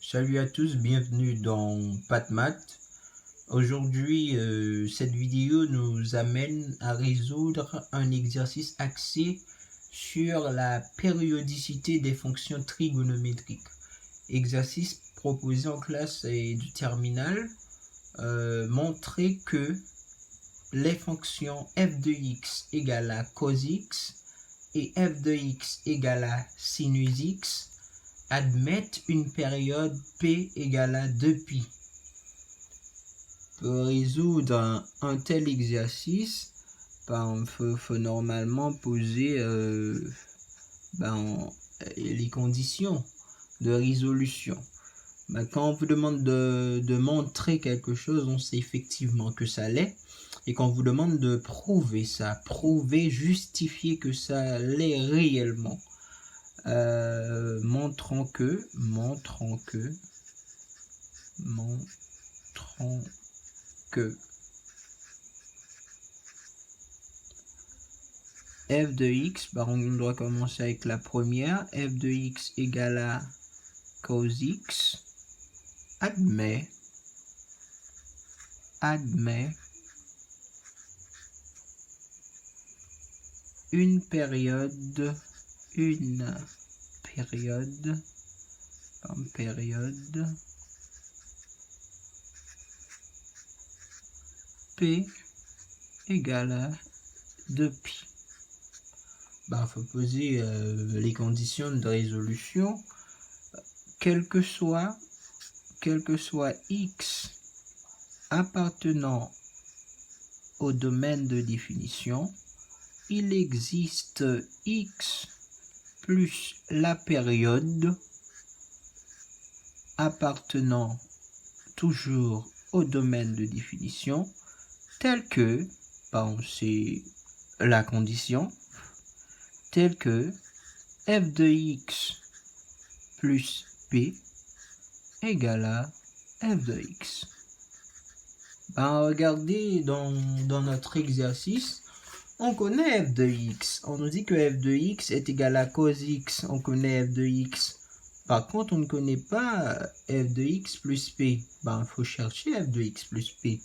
Salut à tous, bienvenue dans PathMath. Aujourd'hui, cette vidéo nous amène à résoudre un exercice axé sur la périodicité des fonctions trigonométriques. Exercice proposé en classe du terminal, montrer que les fonctions f de x égale à cos x et f de x égale à sinus x admettent une période P égale à 2π. Pour résoudre un tel exercice, il faut normalement poser les conditions de résolution. Quand on vous demande de montrer quelque chose, on sait effectivement que ça l'est. Et quand on vous demande de prouver ça, justifier que ça l'est réellement. Montrons que f de x, on doit commencer avec la première, f de x égale à cos x, admet une période P égale à 2π. Il faut poser les conditions de résolution. Quel que soit x appartenant au domaine de définition, il existe x plus la période appartenant toujours au domaine de définition, tel que, c'est la condition, tel que f de x plus p égale à f de x. Regardez dans notre exercice, on connaît f de x. On nous dit que f de x est égal à cos x. On connaît f de x. Par contre, on ne connaît pas f de x plus p. Il faut chercher f de x plus p.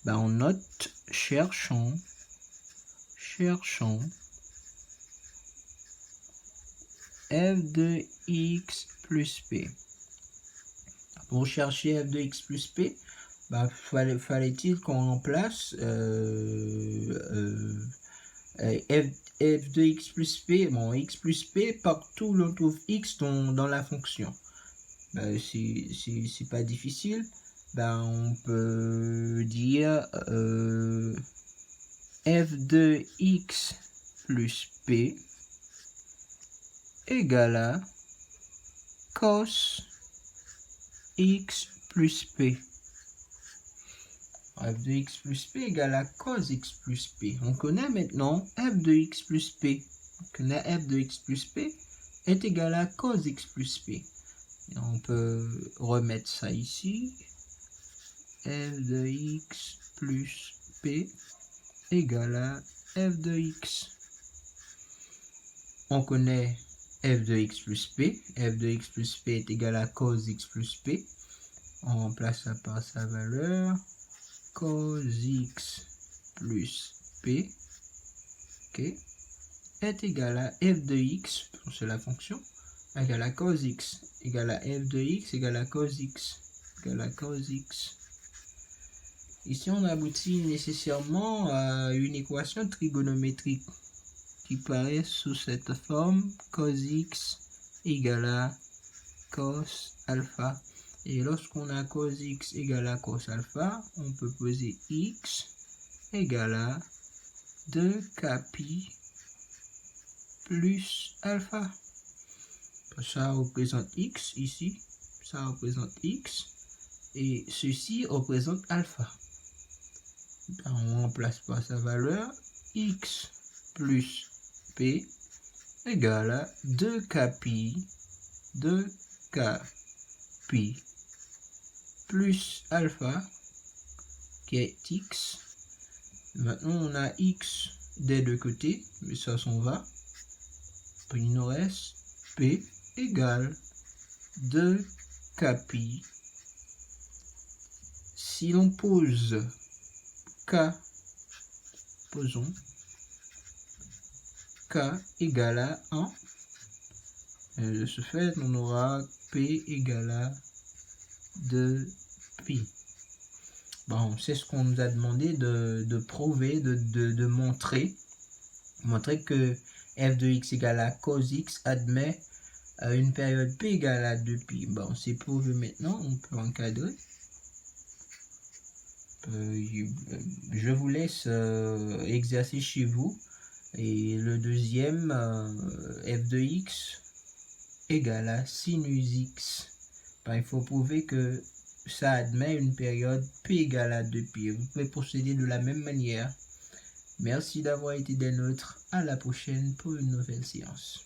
On note cherchons f de x plus p. Pour chercher f de x plus p, fallait-il qu'on remplace f de x plus p, x plus p, partout où l'on trouve x dans la fonction. C'est pas difficile. On peut dire f de x plus p égale à cos x plus p. F de x plus p égale à cos x plus p. On connaît maintenant f de x plus p. On connaît f de x plus p est égal à cos x plus p. Et on peut remettre ça ici. F de x plus p égale à f de x. On connaît f de x plus p. F de x plus p est égal à cos x plus p. On remplace ça par sa valeur. Cos x plus p est égal à f de x, c'est la fonction, égale à cos x, égale à f de x, égale à cos x, égale à cos x. Ici, on aboutit nécessairement à une équation trigonométrique qui paraît sous cette forme, cos x égale à cos alpha. Et lorsqu'on a cos x égale à cos alpha, on peut poser x égale à 2kπ plus alpha. Ça représente x ici, ça représente x, et ceci représente alpha. On remplace par sa valeur, x plus p égale à 2kπ plus alpha qui est x. Maintenant on a x des deux côtés, mais ça s'en va. Il nous reste p égale 2 kpi. Si l'on pose k, posons k égale à 1, de ce fait, on aura p égale à 2pi. Bon, c'est ce qu'on nous a demandé de prouver, de montrer que f de x égale à cos x admet une période p égale à 2pi. Bon, c'est prouvé maintenant, on peut encadrer. Je vous laisse exercer chez vous. Et le deuxième, f de x égale à sinus x. Ben, il faut prouver que ça admet une période p égale à 2pi. Vous pouvez procéder de la même manière. Merci d'avoir été des nôtres. À la prochaine pour une nouvelle séance.